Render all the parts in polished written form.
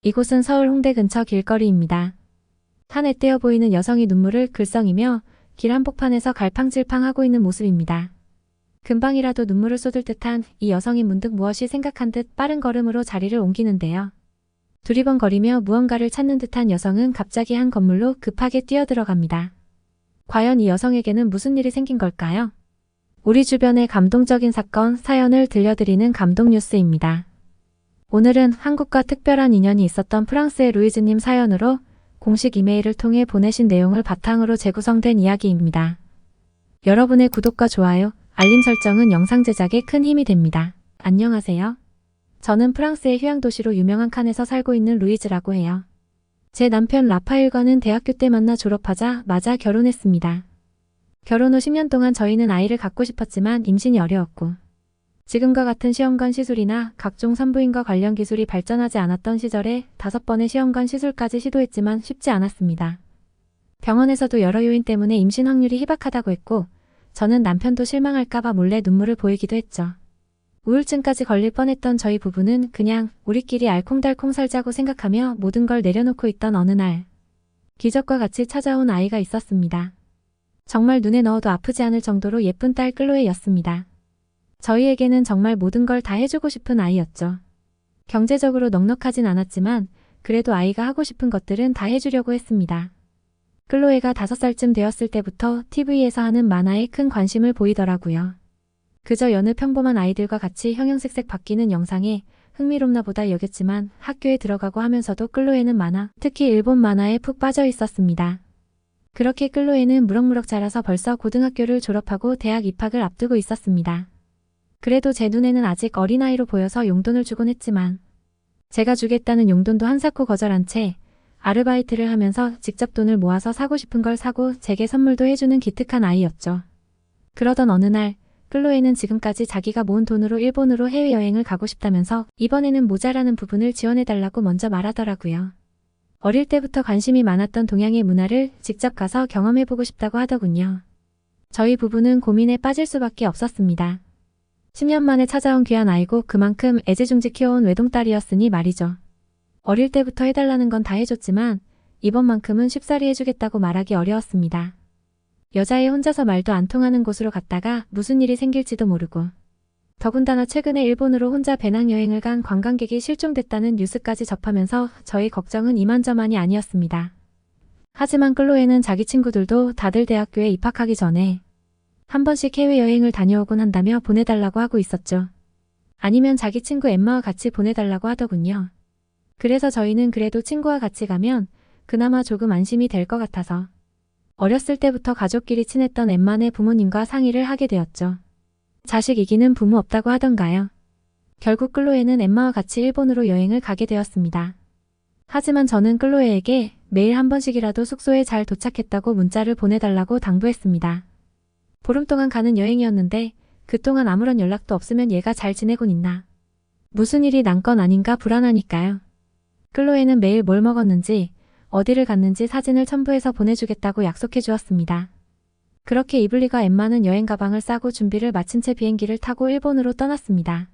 이곳은 서울 홍대 근처 길거리입니다. 한에 떼어 보이는 여성이 눈물을 글썽이며 길 한복판에서 갈팡질팡하고 있는 모습입니다. 금방이라도 눈물을 쏟을 듯한 이 여성이 문득 무엇이 생각한 듯 빠른 걸음으로 자리를 옮기는데요. 두리번거리며 무언가를 찾는 듯한 여성은 갑자기 한 건물로 급하게 뛰어들어갑니다. 과연 이 여성에게는 무슨 일이 생긴 걸까요? 우리 주변의 감동적인 사건, 사연을 들려드리는 감동 뉴스입니다. 오늘은 한국과 특별한 인연이 있었던 프랑스의 루이즈님 사연으로 공식 이메일을 통해 보내신 내용을 바탕으로 재구성된 이야기입니다. 여러분의 구독과 좋아요, 알림 설정은 영상 제작에 큰 힘이 됩니다. 안녕하세요. 저는 프랑스의 휴양도시로 유명한 칸에서 살고 있는 루이즈라고 해요. 제 남편 라파엘과는 대학교 때 만나 졸업하자마자 결혼했습니다. 결혼 후 10년 동안 저희는 아이를 갖고 싶었지만 임신이 어려웠고 지금과 같은 시험관 시술이나 각종 산부인과 관련 기술이 발전하지 않았던 시절에 5번의 시험관 시술까지 시도했지만 쉽지 않았습니다. 병원에서도 여러 요인 때문에 임신 확률이 희박하다고 했고 저는 남편도 실망할까봐 몰래 눈물을 보이기도 했죠. 우울증까지 걸릴 뻔했던 저희 부부는 그냥 우리끼리 알콩달콩 살자고 생각하며 모든 걸 내려놓고 있던 어느 날 기적과 같이 찾아온 아이가 있었습니다. 정말 눈에 넣어도 아프지 않을 정도로 예쁜 딸 클로에였습니다. 저희에게는 정말 모든 걸 다 해주고 싶은 아이였죠. 경제적으로 넉넉하진 않았지만 그래도 아이가 하고 싶은 것들은 다 해주려고 했습니다. 클로에가 5살쯤 되었을 때부터 TV에서 하는 만화에 큰 관심을 보이더라고요. 그저 여느 평범한 아이들과 같이 형형색색 바뀌는 영상에 흥미롭나 보다 여겼지만 학교에 들어가고 하면서도 클로에는 만화, 특히 일본 만화에 푹 빠져 있었습니다. 그렇게 클로에는 무럭무럭 자라서 벌써 고등학교를 졸업하고 대학 입학을 앞두고 있었습니다. 그래도 제 눈에는 아직 어린아이로 보여서 용돈을 주곤 했지만 제가 주겠다는 용돈도 한사코 거절한 채 아르바이트를 하면서 직접 돈을 모아서 사고 싶은 걸 사고 제게 선물도 해주는 기특한 아이였죠. 그러던 어느 날 클로에는 지금까지 자기가 모은 돈으로 일본으로 해외여행을 가고 싶다면서 이번에는 모자라는 부분을 지원해달라고 먼저 말하더라고요. 어릴 때부터 관심이 많았던 동양의 문화를 직접 가서 경험해보고 싶다고 하더군요. 저희 부부는 고민에 빠질 수밖에 없었습니다. 10년 만에 찾아온 귀한 아이고 그만큼 애지중지 키워온 외동딸이었으니 말이죠. 어릴 때부터 해달라는 건 다 해줬지만 이번만큼은 쉽사리 해주겠다고 말하기 어려웠습니다. 여자애 혼자서 말도 안 통하는 곳으로 갔다가 무슨 일이 생길지도 모르고 더군다나 최근에 일본으로 혼자 배낭여행을 간 관광객이 실종됐다는 뉴스까지 접하면서 저희 걱정은 이만저만이 아니었습니다. 하지만 클로에는 자기 친구들도 다들 대학교에 입학하기 전에 한 번씩 해외여행을 다녀오곤 한다며 보내달라고 하고 있었죠. 아니면 자기 친구 엠마와 같이 보내달라고 하더군요. 그래서 저희는 그래도 친구와 같이 가면 그나마 조금 안심이 될 것 같아서 어렸을 때부터 가족끼리 친했던 엠마네 부모님과 상의를 하게 되었죠. 자식 이기는 부모 없다고 하던가요. 결국 클로에는 엠마와 같이 일본으로 여행을 가게 되었습니다. 하지만 저는 클로에에게 매일 한 번씩이라도 숙소에 잘 도착했다고 문자를 보내달라고 당부했습니다. 보름 동안 가는 여행이었는데 그동안 아무런 연락도 없으면 얘가 잘 지내곤 있나. 무슨 일이 난 건 아닌가 불안하니까요. 클로에는 매일 뭘 먹었는지 어디를 갔는지 사진을 첨부해서 보내주겠다고 약속해 주었습니다. 그렇게 이블리가 엠마는 여행 가방을 싸고 준비를 마친 채 비행기를 타고 일본으로 떠났습니다.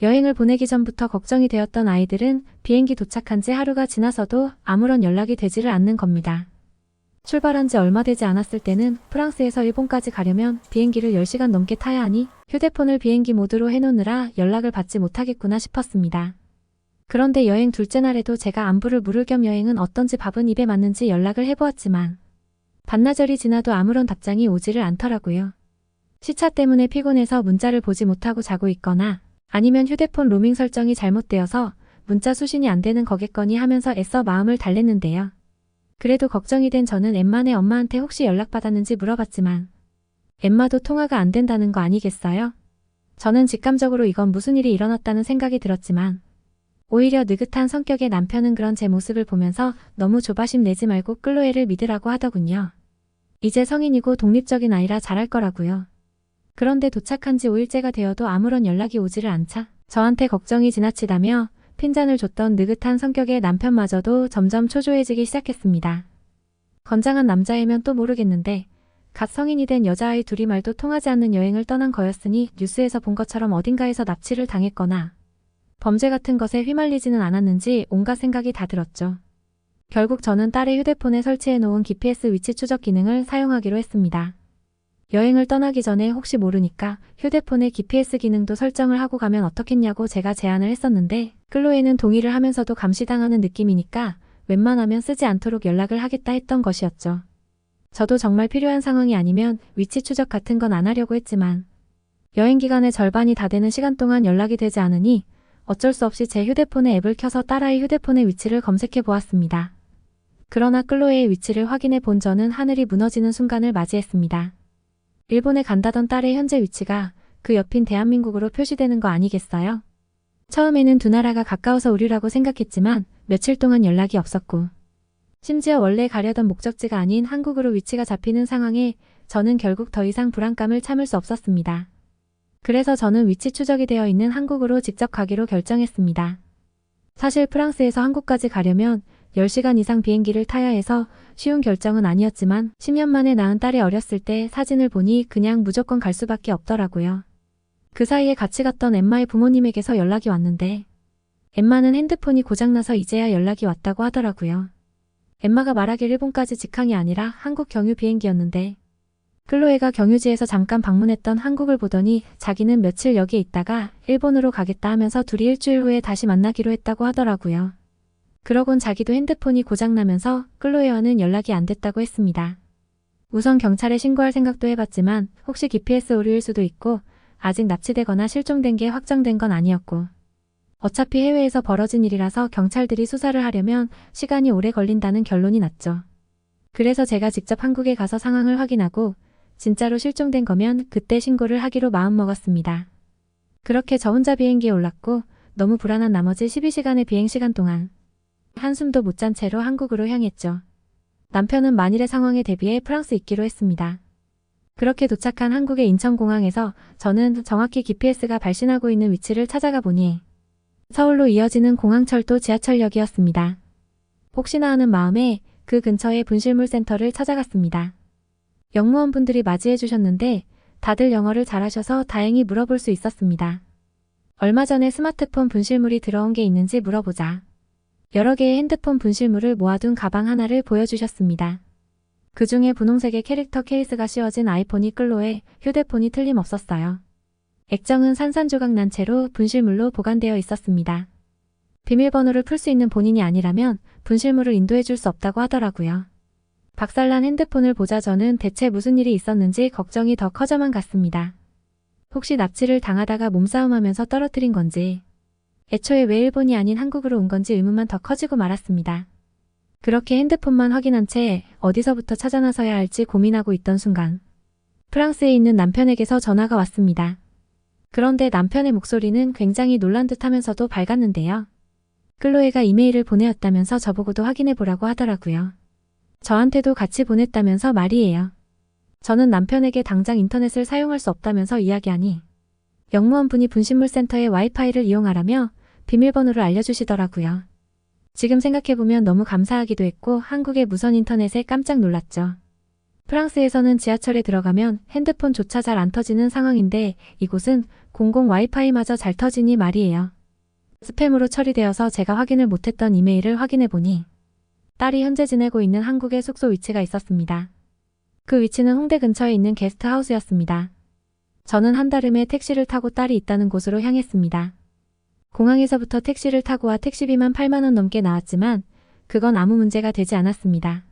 여행을 보내기 전부터 걱정이 되었던 아이들은 비행기 도착한 지 하루가 지나서도 아무런 연락이 되지를 않는 겁니다. 출발한 지 얼마 되지 않았을 때는 프랑스에서 일본까지 가려면 비행기를 10시간 넘게 타야 하니 휴대폰을 비행기 모드로 해놓느라 연락을 받지 못하겠구나 싶었습니다. 그런데 여행 둘째 날에도 제가 안부를 물을 겸 여행은 어떤지 밥은 입에 맞는지 연락을 해보았지만 반나절이 지나도 아무런 답장이 오지를 않더라고요. 시차 때문에 피곤해서 문자를 보지 못하고 자고 있거나 아니면 휴대폰 로밍 설정이 잘못되어서 문자 수신이 안 되는 거겠거니 하면서 애써 마음을 달랬는데요. 그래도 걱정이 된 저는 엠마네 엄마한테 혹시 연락받았는지 물어봤지만 엠마도 통화가 안 된다는 거 아니겠어요? 저는 직감적으로 이건 무슨 일이 일어났다는 생각이 들었지만 오히려 느긋한 성격의 남편은 그런 제 모습을 보면서 너무 조바심 내지 말고 클로에를 믿으라고 하더군요. 이제 성인이고 독립적인 아이라 잘할 거라고요. 그런데 도착한 지 5일째가 되어도 아무런 연락이 오지를 않자 저한테 걱정이 지나치다며 핀잔을 줬던 느긋한 성격의 남편마저도 점점 초조해지기 시작했습니다. 건장한 남자애면 또 모르겠는데 갓 성인이 된 여자아이 둘이 말도 통하지 않는 여행을 떠난 거였으니 뉴스에서 본 것처럼 어딘가에서 납치를 당했거나 범죄 같은 것에 휘말리지는 않았는지 온갖 생각이 다 들었죠. 결국 저는 딸의 휴대폰에 설치해 놓은 GPS 위치 추적 기능을 사용하기로 했습니다. 여행을 떠나기 전에 혹시 모르니까 휴대폰에 GPS 기능도 설정을 하고 가면 어떻겠냐고 제가 제안을 했었는데 클로에는 동의를 하면서도 감시당하는 느낌이니까 웬만하면 쓰지 않도록 연락을 하겠다 했던 것이었죠. 저도 정말 필요한 상황이 아니면 위치 추적 같은 건 안 하려고 했지만 여행 기간의 절반이 다 되는 시간 동안 연락이 되지 않으니 어쩔 수 없이 제 휴대폰에 앱을 켜서 딸아이 휴대폰의 위치를 검색해 보았습니다. 그러나 클로에의 위치를 확인해 본 저는 하늘이 무너지는 순간을 맞이했습니다. 일본에 간다던 딸의 현재 위치가 그 옆인 대한민국으로 표시되는 거 아니겠어요? 처음에는 두 나라가 가까워서 우리라고 생각했지만 며칠 동안 연락이 없었고 심지어 원래 가려던 목적지가 아닌 한국으로 위치가 잡히는 상황에 저는 결국 더 이상 불안감을 참을 수 없었습니다. 그래서 저는 위치 추적이 되어 있는 한국으로 직접 가기로 결정했습니다. 사실 프랑스에서 한국까지 가려면 10시간 이상 비행기를 타야 해서 쉬운 결정은 아니었지만 10년 만에 낳은 딸이 어렸을 때 사진을 보니 그냥 무조건 갈 수밖에 없더라고요. 그 사이에 같이 갔던 엠마의 부모님에게서 연락이 왔는데 엠마는 핸드폰이 고장나서 이제야 연락이 왔다고 하더라고요. 엠마가 말하길 일본까지 직항이 아니라 한국 경유 비행기였는데 클로에가 경유지에서 잠깐 방문했던 한국을 보더니 자기는 며칠 여기에 있다가 일본으로 가겠다 하면서 둘이 일주일 후에 다시 만나기로 했다고 하더라고요. 그러곤 자기도 핸드폰이 고장나면서 클로에와는 연락이 안 됐다고 했습니다. 우선 경찰에 신고할 생각도 해봤지만 혹시 GPS 오류일 수도 있고 아직 납치되거나 실종된 게 확정된 건 아니었고 어차피 해외에서 벌어진 일이라서 경찰들이 수사를 하려면 시간이 오래 걸린다는 결론이 났죠. 그래서 제가 직접 한국에 가서 상황을 확인하고 진짜로 실종된 거면 그때 신고를 하기로 마음먹었습니다. 그렇게 저 혼자 비행기에 올랐고 너무 불안한 나머지 12시간의 비행시간 동안 한숨도 못 잔 채로 한국으로 향했죠. 남편은 만일의 상황에 대비해 프랑스 있기로 했습니다. 그렇게 도착한 한국의 인천공항에서 저는 정확히 GPS가 발신하고 있는 위치를 찾아가 보니 서울로 이어지는 공항철도 지하철역이었습니다. 혹시나 하는 마음에 그 근처의 분실물 센터를 찾아갔습니다. 역무원분들이 맞이해 주셨는데 다들 영어를 잘하셔서 다행히 물어볼 수 있었습니다. 얼마 전에 스마트폰 분실물이 들어온 게 있는지 물어보자 여러 개의 핸드폰 분실물을 모아둔 가방 하나를 보여주셨습니다. 그 중에 분홍색의 캐릭터 케이스가 씌워진 아이폰이 클로에 휴대폰이 틀림없었어요. 액정은 산산조각 난 채로 분실물로 보관되어 있었습니다. 비밀번호를 풀 수 있는 본인이 아니라면 분실물을 인도해 줄 수 없다고 하더라고요. 박살난 핸드폰을 보자 저는 대체 무슨 일이 있었는지 걱정이 더 커져만 갔습니다. 혹시 납치를 당하다가 몸싸움하면서 떨어뜨린 건지 애초에 왜 일본이 아닌 한국으로 온 건지 의문만 더 커지고 말았습니다. 그렇게 핸드폰만 확인한 채 어디서부터 찾아 나서야 할지 고민하고 있던 순간 프랑스에 있는 남편에게서 전화가 왔습니다. 그런데 남편의 목소리는 굉장히 놀란 듯 하면서도 밝았는데요. 클로에가 이메일을 보내었다면서 저보고도 확인해 보라고 하더라고요. 저한테도 같이 보냈다면서 말이에요. 저는 남편에게 당장 인터넷을 사용할 수 없다면서 이야기하니 역무원분이 분실물 센터의 와이파이를 이용하라며 비밀번호를 알려주시더라고요. 지금 생각해보면 너무 감사하기도 했고 한국의 무선 인터넷에 깜짝 놀랐죠. 프랑스에서는 지하철에 들어가면 핸드폰조차 잘 안 터지는 상황인데 이곳은 공공 와이파이마저 잘 터지니 말이에요. 스팸으로 처리되어서 제가 확인을 못했던 이메일을 확인해보니 딸이 현재 지내고 있는 한국의 숙소 위치가 있었습니다. 그 위치는 홍대 근처에 있는 게스트하우스였습니다. 저는 한달음에 택시를 타고 딸이 있다는 곳으로 향했습니다. 공항에서부터 택시를 타고 와 택시비만 8만 원 넘게 나왔지만 그건 아무 문제가 되지 않았습니다.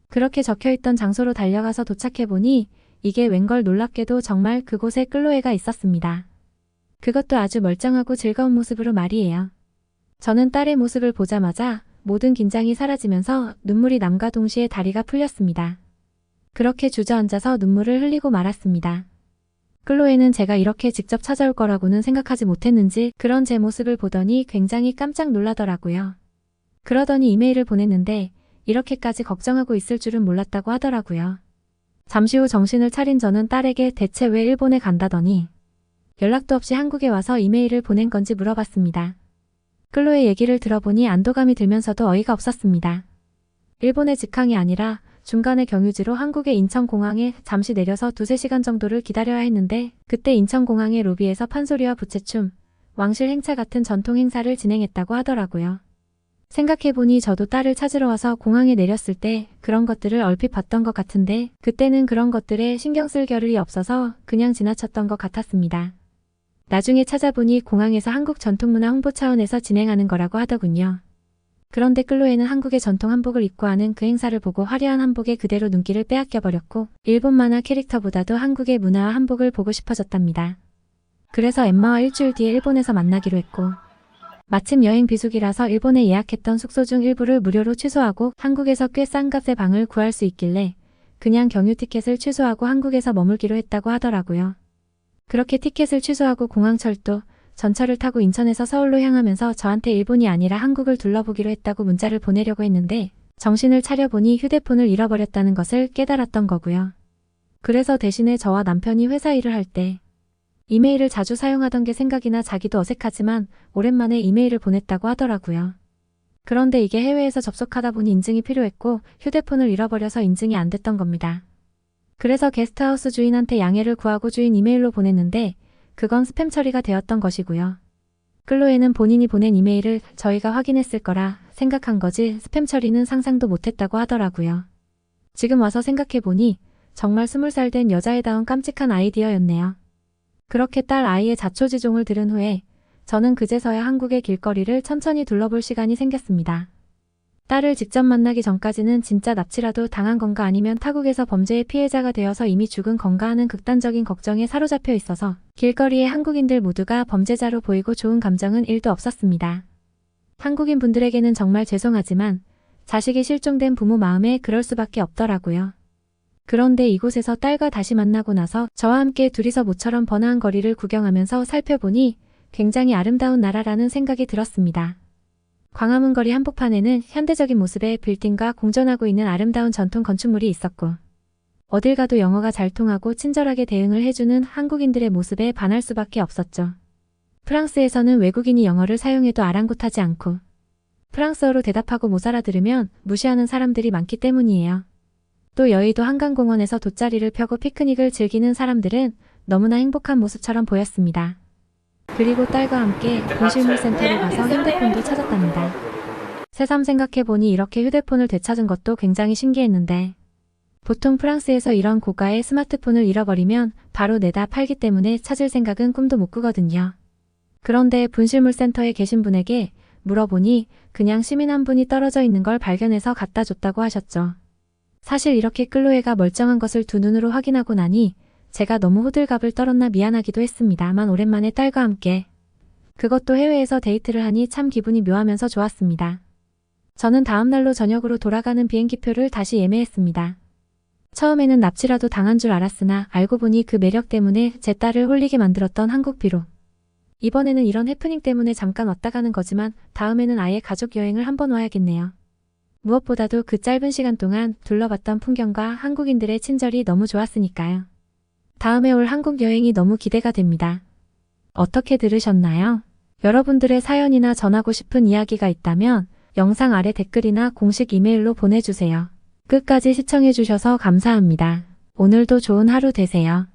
그렇게 적혀있던 장소로 달려가서 도착해보니 이게 웬걸 놀랍게도 정말 그곳에 클로에가 있었습니다. 그것도 아주 멀쩡하고 즐거운 모습으로 말이에요. 저는 딸의 모습을 보자마자 모든 긴장이 사라지면서 눈물이 남과 동시에 다리가 풀렸습니다. 그렇게 주저앉아서 눈물을 흘리고 말았습니다. 클로에는 제가 이렇게 직접 찾아올 거라고는 생각하지 못했는지 그런 제 모습을 보더니 굉장히 깜짝 놀라더라고요. 그러더니 이메일을 보냈는데 이렇게까지 걱정하고 있을 줄은 몰랐다고 하더라고요. 잠시 후 정신을 차린 저는 딸에게 대체 왜 일본에 간다더니 연락도 없이 한국에 와서 이메일을 보낸 건지 물어봤습니다. 클로의 얘기를 들어보니 안도감이 들면서도 어이가 없었습니다. 일본의 직항이 아니라 중간에 경유지로 한국의 인천공항에 잠시 내려서 2~3시간 정도를 기다려야 했는데 그때 인천공항의 로비에서 판소리와 부채춤, 왕실 행차 같은 전통 행사를 진행했다고 하더라고요. 생각해보니 저도 딸을 찾으러 와서 공항에 내렸을 때 그런 것들을 얼핏 봤던 것 같은데 그때는 그런 것들에 신경 쓸 겨를이 없어서 그냥 지나쳤던 것 같았습니다. 나중에 찾아보니 공항에서 한국 전통문화 홍보 차원에서 진행하는 거라고 하더군요. 그런데 클로에는 한국의 전통 한복을 입고 하는 그 행사를 보고 화려한 한복에 그대로 눈길을 빼앗겨버렸고 일본 만화 캐릭터보다도 한국의 문화와 한복을 보고 싶어졌답니다. 그래서 엠마와 일주일 뒤에 일본에서 만나기로 했고 마침 여행 비수기라서 일본에 예약했던 숙소 중 일부를 무료로 취소하고 한국에서 꽤 싼 값에 방을 구할 수 있길래 그냥 경유 티켓을 취소하고 한국에서 머물기로 했다고 하더라고요. 그렇게 티켓을 취소하고 공항철도, 전철을 타고 인천에서 서울로 향하면서 저한테 일본이 아니라 한국을 둘러보기로 했다고 문자를 보내려고 했는데 정신을 차려보니 휴대폰을 잃어버렸다는 것을 깨달았던 거고요. 그래서 대신에 저와 남편이 회사 일을 할 때 이메일을 자주 사용하던 게 생각이 나 자기도 어색하지만 오랜만에 이메일을 보냈다고 하더라고요. 그런데 이게 해외에서 접속하다 보니 인증이 필요했고 휴대폰을 잃어버려서 인증이 안 됐던 겁니다. 그래서 게스트하우스 주인한테 양해를 구하고 주인 이메일로 보냈는데 그건 스팸 처리가 되었던 것이고요. 클로에는 본인이 보낸 이메일을 저희가 확인했을 거라 생각한 거지 스팸 처리는 상상도 못했다고 하더라고요. 지금 와서 생각해보니 정말 20살 된 여자애다운 깜찍한 아이디어였네요. 그렇게 딸 아이의 자초지종을 들은 후에 저는 그제서야 한국의 길거리를 천천히 둘러볼 시간이 생겼습니다. 딸을 직접 만나기 전까지는 진짜 납치라도 당한 건가 아니면 타국에서 범죄의 피해자가 되어서 이미 죽은 건가 하는 극단적인 걱정에 사로잡혀 있어서 길거리의 한국인들 모두가 범죄자로 보이고 좋은 감정은 1도 없었습니다. 한국인 분들에게는 정말 죄송하지만 자식이 실종된 부모 마음에 그럴 수밖에 없더라고요. 그런데 이곳에서 딸과 다시 만나고 나서 저와 함께 둘이서 모처럼 번화한 거리를 구경하면서 살펴보니 굉장히 아름다운 나라라는 생각이 들었습니다. 광화문 거리 한복판에는 현대적인 모습의 빌딩과 공존하고 있는 아름다운 전통 건축물이 있었고 어딜 가도 영어가 잘 통하고 친절하게 대응을 해주는 한국인들의 모습에 반할 수밖에 없었죠. 프랑스에서는 외국인이 영어를 사용해도 아랑곳하지 않고 프랑스어로 대답하고 못 알아들으면 무시하는 사람들이 많기 때문이에요. 또 여의도 한강공원에서 돗자리를 펴고 피크닉을 즐기는 사람들은 너무나 행복한 모습처럼 보였습니다. 그리고 딸과 함께 분실물 센터로 가서 핸드폰도 찾았답니다. 새삼 생각해보니 이렇게 휴대폰을 되찾은 것도 굉장히 신기했는데 보통 프랑스에서 이런 고가의 스마트폰을 잃어버리면 바로 내다 팔기 때문에 찾을 생각은 꿈도 못 꾸거든요. 그런데 분실물 센터에 계신 분에게 물어보니 그냥 시민 한 분이 떨어져 있는 걸 발견해서 갖다 줬다고 하셨죠. 사실 이렇게 클로에가 멀쩡한 것을 두 눈으로 확인하고 나니 제가 너무 호들갑을 떨었나 미안하기도 했습니다만 오랜만에 딸과 함께 그것도 해외에서 데이트를 하니 참 기분이 묘하면서 좋았습니다. 저는 다음 날로 저녁으로 돌아가는 비행기표를 다시 예매했습니다. 처음에는 납치라도 당한 줄 알았으나 알고 보니 그 매력 때문에 제 딸을 홀리게 만들었던 한국비로 이번에는 이런 해프닝 때문에 잠깐 왔다 가는 거지만 다음에는 아예 가족 여행을 한번 와야겠네요. 무엇보다도 그 짧은 시간 동안 둘러봤던 풍경과 한국인들의 친절이 너무 좋았으니까요. 다음에 올 한국 여행이 너무 기대가 됩니다. 어떻게 들으셨나요? 여러분들의 사연이나 전하고 싶은 이야기가 있다면 영상 아래 댓글이나 공식 이메일로 보내주세요. 끝까지 시청해주셔서 감사합니다. 오늘도 좋은 하루 되세요.